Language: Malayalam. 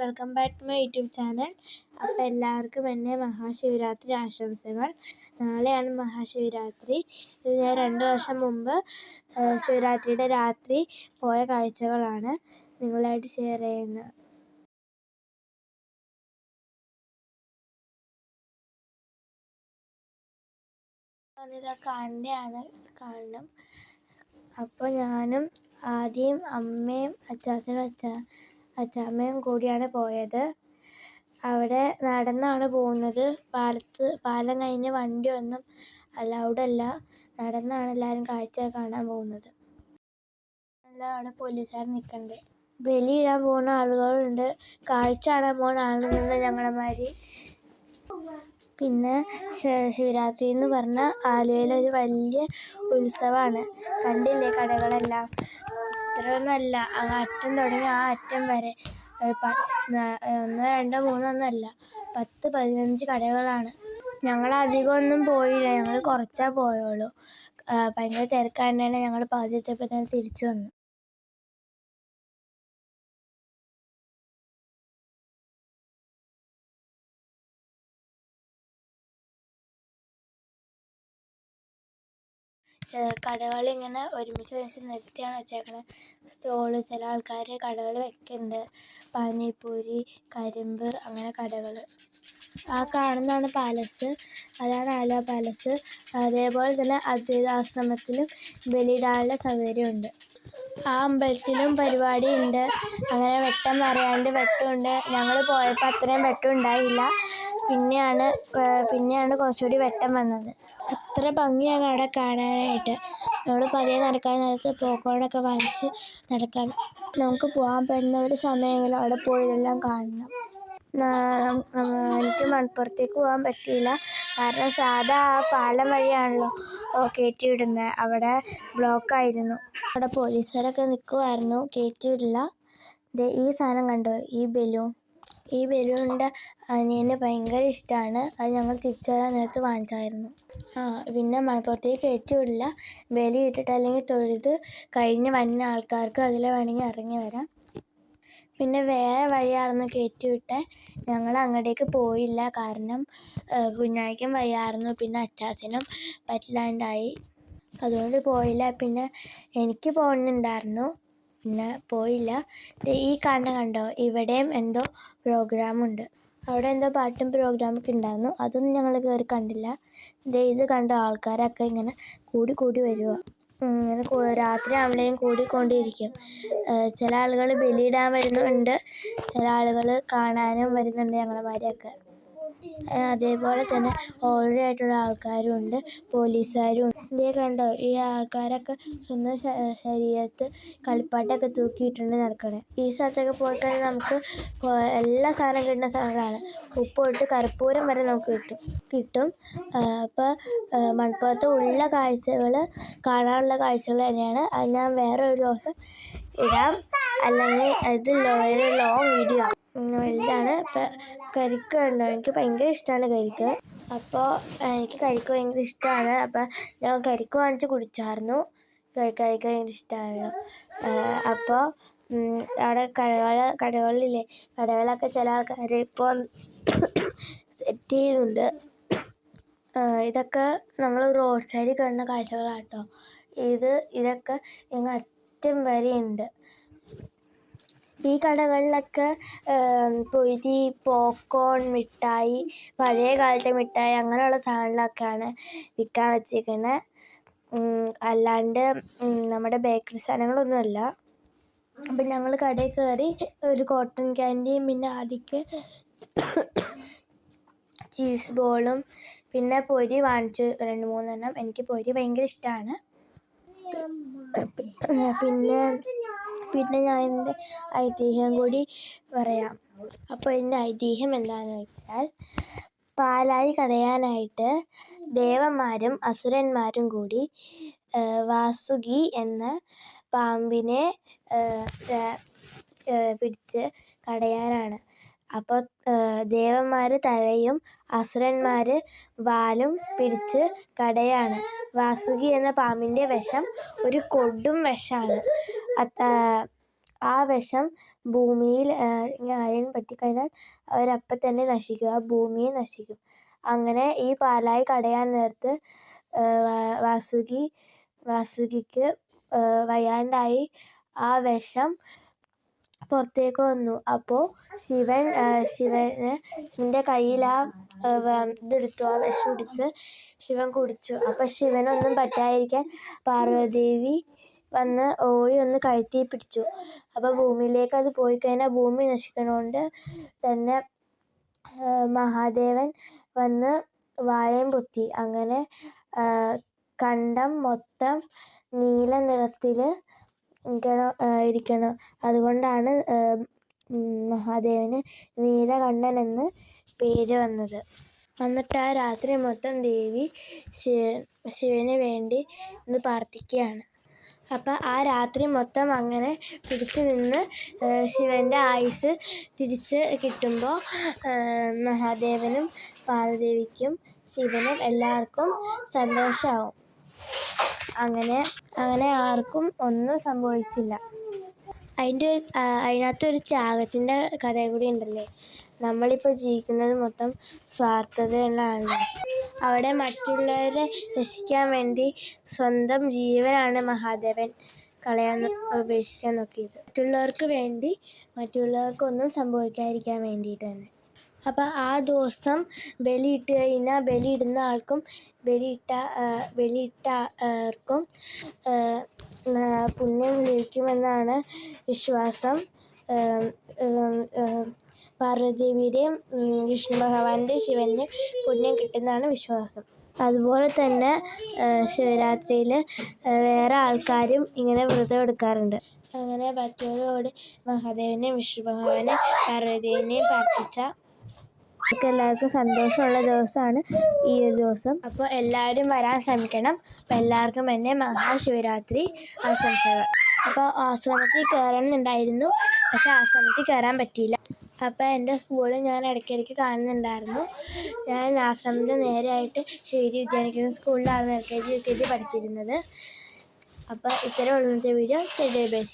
Welcome back to my YouTube channel. അപ്പോൾ എല്ലാവർക്കും എൻ്റെ മഹാശിവരാത്രി ആശംസകൾ. നാളെയാണ് മഹാശിവരാത്രി. ഇത് ഞാൻ 2 വർഷം മുമ്പ് ശിവരാത്രിയുടെ രാത്രി പോയ കാഴ്ചകളാണ് നിങ്ങളായിട്ട് ഷെയർ ചെയ്യുന്നത്. ഇതൊക്കെ കാണണം. അപ്പോൾ ഞാനും ആദ്യം അമ്മയും അച്ചാമ്മയും കൂടിയാണ് പോയത്. അവിടെ നടന്നാണ് പോകുന്നത്. പാലം കഴിഞ്ഞ് വണ്ടിയൊന്നും അലൗഡല്ല. നടന്നാണ് എല്ലാവരും കാഴ്ച കാണാൻ പോകുന്നത്. അവിടെ പോലീസുകാർ നിൽക്കുന്നുണ്ട്. ബലിയിടാൻ പോകുന്ന ആളുകളുണ്ട്, കാഴ്ച കാണാൻ പോകുന്ന ആളുകളുണ്ട് ഞങ്ങളമാതിരി. പിന്നെ ശിവരാത്രി എന്ന് പറഞ്ഞാൽ ആലുവയിലൊരു വലിയ ഉത്സവമാണ്. കണ്ടില്ലേ കടകളെല്ലാം? ഇത്രയൊന്നുമല്ല, ആ അറ്റം തുടങ്ങി ആ അറ്റം വരെ 1, 2, 3 ഒന്നുമല്ല, 10, 15 കടകളാണ്. ഞങ്ങളധികമൊന്നും പോയില്ല, ഞങ്ങൾ കുറച്ചാ പോയുള്ളൂ. ഭയങ്കര തിരക്കായതുകൊണ്ട് ഞങ്ങൾ പകുതി എത്തിയപ്പോൾ തന്നെ തിരിച്ചു വന്നു. കടകളിങ്ങനെ ഒരുമിച്ച് നിർത്തിയാണ് വെച്ചേക്കണത്. സ്റ്റോള്, ചില ആൾക്കാർ കടകൾ വെക്കുന്നുണ്ട്. പാനിപൂരി, കരിമ്പ്, അങ്ങനെ കടകൾ. ആ കാണുന്നതാണ് പാലസ്, അതാണ് ആലുവ പാലസ്. അതേപോലെ തന്നെ അദ്വൈതാശ്രമത്തിലും ബലിയിടാനുള്ള സൗകര്യമുണ്ട്. ആ അമ്പലത്തിലും പരിപാടി ഉണ്ട്. അങ്ങനെ വെട്ടം പറയാണ്ട് വെട്ടമുണ്ട്. ഞങ്ങൾ പോയപ്പോൾ അത്രയും വെട്ടം ഉണ്ടായില്ല. പിന്നെയാണ് കുറച്ചുകൂടി വെട്ടം വന്നത്. അത്ര ഭംഗിയാണ് അവിടെ കാണാനായിട്ട്. നമ്മൾ പതിയെ നടക്കാൻ നേരത്ത് പോപ്കോണൊക്കെ വാങ്ങിച്ച് നടക്കാൻ നമുക്ക് പോകാൻ പറ്റുന്ന ഒരു സമയമെങ്കിലും അവിടെ പോയി ഇതെല്ലാം കാണണം. എനിക്ക് മണപ്പുറത്തേക്ക് പോകാൻ പറ്റിയില്ല, കാരണം സാധാ ആ പാലം വഴിയാണല്ലോ കയറ്റിവിടുന്നത്. അവിടെ ബ്ലോക്കായിരുന്നു. അവിടെ പോലീസുകാരൊക്കെ നിൽക്കുമായിരുന്നു, കയറ്റിവിടില്ല. ഈ സാധനം കണ്ടോ, ഈ ബലൂണിൻ്റെ അനിയന് ഭയങ്കര ഇഷ്ടമാണ്. അത് ഞങ്ങൾ തിരിച്ചു വരാൻ നേരത്ത് വാങ്ങിച്ചായിരുന്നു. പിന്നെ മണപ്പുറത്തേക്ക് കയറ്റി വിടില്ല. ബലി ഇട്ടിട്ട് അല്ലെങ്കിൽ തൊഴുത് കഴിഞ്ഞ് വരുന്ന ആൾക്കാർക്ക് അതിൽ വേണമെങ്കിൽ ഇറങ്ങി വരാം. പിന്നെ വേറെ വഴിയായിരുന്നു കയറ്റി വിട്ടേ. ഞങ്ങൾ അങ്ങോട്ടേക്ക് പോയില്ല, കാരണം കുഞ്ഞായ്ക്കും വയ്യായിരുന്നു, പിന്നെ അച്ചാച്ചനും പറ്റില്ലാണ്ടായി, അതുകൊണ്ട് പോയില്ല. പിന്നെ എനിക്ക് പോകണമെന്നുണ്ടായിരുന്നു, പിന്നെ പോയില്ല. ഈ കണ്ടോ, ഇവിടെയും എന്തോ പ്രോഗ്രാമുണ്ട്. അവിടെ എന്തോ പാട്ടും പ്രോഗ്രാമൊക്കെ ഉണ്ടായിരുന്നു, അതൊന്നും ഞങ്ങൾ കയറി കണ്ടില്ല. ഇത് കണ്ടോ, ആൾക്കാരൊക്കെ ഇങ്ങനെ കൂടി വരുക. ഇങ്ങനെ രാത്രി ആവുമ്പോഴേക്കും കൂടിക്കൊണ്ടിരിക്കും. ചില ആളുകൾ ബലിയിടാൻ വരുന്നുണ്ട്, ചില ആളുകൾ കാണാനും വരുന്നുണ്ട്, ഞങ്ങളമാരെയൊക്കെ. അതേപോലെ തന്നെ ഓൾറെഡി ആയിട്ടുള്ള ആൾക്കാരും ഉണ്ട്, പോലീസുകാരും ഉണ്ട്. ഇതേ കണ്ടോ, ഈ ആൾക്കാരൊക്കെ സ്വന്തം ശരീരത്ത് കളിപ്പാട്ടൊക്കെ തൂക്കിയിട്ടുണ്ട് നടക്കണേ. ഈ സ്ഥലത്തൊക്കെ പോയി കഴിഞ്ഞാൽ നമുക്ക് എല്ലാ സാധനം കിട്ടുന്ന സ്ഥലങ്ങളാണ്. ഉപ്പ് തൊട്ട് കർപ്പൂരം വരെ നമുക്ക് കിട്ടും. അപ്പോൾ മണപ്പുറത്ത് ഉള്ള കാഴ്ചകൾ കാണാനുള്ള കാഴ്ചകൾ തന്നെയാണ്. അത് ഞാൻ വേറെ ഒരു ദിവസം ഇടാം, അല്ലെങ്കിൽ ഇത് ഒരു ലോങ് വീഡിയോ വലുതാണ്. ഇപ്പം കരിക്ക് കണ്ടോ, എനിക്ക് ഭയങ്കര ഇഷ്ടമാണ് കരിക്ക്. അപ്പോൾ എനിക്ക് കരിക്ക് ഭയങ്കര ഇഷ്ടമാണ്. അപ്പം ഞാൻ കരിക്ക് വാങ്ങിച്ച് കുടിച്ചായിരുന്നു. കരിക്ക് ഭയങ്കര ഇഷ്ടമാണ്. അപ്പോൾ അവിടെ കടകളിലെ കടകളൊക്കെ ചില ആൾക്കാർ ഇപ്പോൾ സെറ്റ് ചെയ്യുന്നുണ്ട്. ഇതൊക്കെ നമ്മൾ റോഡ് സൈഡിൽ കാണുന്ന കാഴ്ചകളാട്ടോ. ഇതൊക്കെ ഇങ്ങ് അറ്റം വരെയുണ്ട്. ഈ കടകളിലൊക്കെ പൊരി, പോപ്കോൺ, മിഠായി, പഴയ കാലത്തെ മിഠായി, അങ്ങനെയുള്ള സാധനങ്ങളൊക്കെയാണ് വിൽക്കാൻ വെച്ചിരിക്കുന്നത്. അല്ലാണ്ട് നമ്മുടെ ബേക്കറി സാധനങ്ങളൊന്നുമല്ല. അപ്പം ഞങ്ങൾ കടയിൽ കയറി ഒരു കോട്ടൺ ക്യാൻഡിയും, പിന്നെ ആദ്യക്ക് ചീസ് ബോളും, പിന്നെ പൊരി വാങ്ങിച്ചു 2-3 എണ്ണം. എനിക്ക് പൊരി ഭയങ്കര ഇഷ്ടമാണ്. പിന്നെ ഞാൻ എൻ്റെ ഐതിഹ്യം കൂടി പറയാം. അപ്പോൾ എൻ്റെ ഐതിഹ്യം എന്താണെന്ന് വെച്ചാൽ, പാലായി കടയാനായിട്ട് ദേവന്മാരും അസുരന്മാരും കൂടി വാസുകി എന്ന പാമ്പിനെ പിടിച്ച് കടയാനാണ്. അപ്പോൾ ദേവന്മാർ തലയും അസുരന്മാർ വാലും പിടിച്ച് കടയാണ്. വാസുകി എന്ന പാമ്പിൻ്റെ വിഷം ഒരു കൊടും വിഷമാണ്. ആ വിഷം ഭൂമിയിൽ ആരെങ്കിലും പറ്റിക്കഴിഞ്ഞാൽ അവരപ്പം തന്നെ നശിക്കും, ആ ഭൂമിയെ നശിക്കും. അങ്ങനെ ഈ പാലായി കടയാൻ നേരത്ത് വാസുകിക്ക് വയ്യാണ്ടായി. ആ വിഷം പുറത്തേക്ക് വന്നു. അപ്പോൾ ശിവൻ്റെ കയ്യിൽ ആ ഇതെടുത്തു, ആ വിഷം എടുത്ത് ശിവൻ കുടിച്ചു. അപ്പം ശിവനൊന്നും പറ്റാതിരിക്കാൻ പാർവ്വതീദേവി വന്ന് ഓടി ഒന്ന് കഴുത്തിൽ പിടിച്ചു. അപ്പോൾ ഭൂമിയിലേക്ക് അത് പോയി കഴിഞ്ഞാൽ ഭൂമി നശിക്കണോണ്ട് തന്നെ മഹാദേവൻ വന്ന് വാഴയും പൊത്തി. അങ്ങനെ കണ്ടം മൊത്തം നീല നിറത്തിൽ ഇരിക്കണം. അതുകൊണ്ടാണ് മഹാദേവന് നീലകണ്ഠൻ എന്ന് പേര് വന്നത്. എന്നിട്ട് ആ രാത്രി മൊത്തം ദേവി ശിവന് വേണ്ടി ഒന്ന് പ്രാർത്ഥിക്കുകയാണ്. അപ്പം ആ രാത്രി മൊത്തം അങ്ങനെ പിടിച്ചു നിന്ന് ശിവൻ്റെ ആയുസ് തിരിച്ച് കിട്ടുമ്പോൾ മഹാദേവനും പാർവ്വതീദേവിക്കും ശിവനും എല്ലാവർക്കും സന്തോഷമാവും. അങ്ങനെ ആർക്കും ഒന്നും സംഭവിച്ചില്ല. അതിനകത്തൊരു ത്യാഗത്തിൻ്റെ കഥ കൂടി ഉണ്ടല്ലേ. നമ്മളിപ്പോൾ ജീവിക്കുന്നത് മൊത്തം സ്വാർത്ഥതയുള്ളതാണ്. അവിടെ മറ്റുള്ളവരെ രക്ഷിക്കാൻ വേണ്ടി സ്വന്തം ജീവനാണ് മഹാദേവൻ ഉപേക്ഷിക്കാൻ നോക്കിയത്. മറ്റുള്ളവർക്ക് വേണ്ടി, മറ്റുള്ളവർക്കൊന്നും സംഭവിക്കാതിരിക്കാൻ വേണ്ടിയിട്ട് തന്നെ. അപ്പം ആ ദിവസം ബലിയിട്ട് കഴിഞ്ഞാൽ ബലിയിടുന്ന ആൾക്കും ബലിയിട്ടാർക്കും പുണ്യം ലഭിക്കുമെന്നാണ് വിശ്വാസം. പാർവ്വതീദേവിയുടെയും വിഷ്ണു ഭഗവാന്റെ ശിവൻ്റെ പുണ്യം കിട്ടുന്നതാണ് വിശ്വാസം. അതുപോലെ തന്നെ ശിവരാത്രിയിൽ വേറെ ആൾക്കാരും ഇങ്ങനെ വ്രതം എടുക്കാറുണ്ട്. അങ്ങനെ ഭക്തിയോടുകൂടി മഹാദേവനെയും വിഷ്ണു ഭഗവാനെയും പാർവ്വതീദേവിനെയും പ്രാർത്ഥിച്ച എല്ലാവർക്കും സന്തോഷമുള്ള ദിവസമാണ് ഈ ഒരു ദിവസം. അപ്പോൾ എല്ലാവരും വരാൻ ശ്രമിക്കണം. അപ്പോൾ എല്ലാവർക്കും എൻ്റെ മഹാശിവരാത്രി ആശംസകൾ. അപ്പോൾ ആശ്രമത്തിൽ കയറണമെന്നുണ്ടായിരുന്നു, പക്ഷെ ആശ്രമത്തിൽ കയറാൻ പറ്റിയില്ല. അപ്പോൾ എൻ്റെ സ്കൂളിൽ ഞാൻ ഇടയ്ക്കിടയ്ക്ക് കാണുന്നുണ്ടായിരുന്നു. ഞാൻ ആശ്രമത്തിൻ്റെ നേരെയായിട്ട് ശിവേരി വിദ്യാനികേതൻ സ്കൂളിലാണ് LKG UKG പഠിച്ചിരുന്നത്. അപ്പോൾ ഇത്രയേ ഉള്ളൂ ഇന്നത്തെ വീഡിയോ. ബൈ.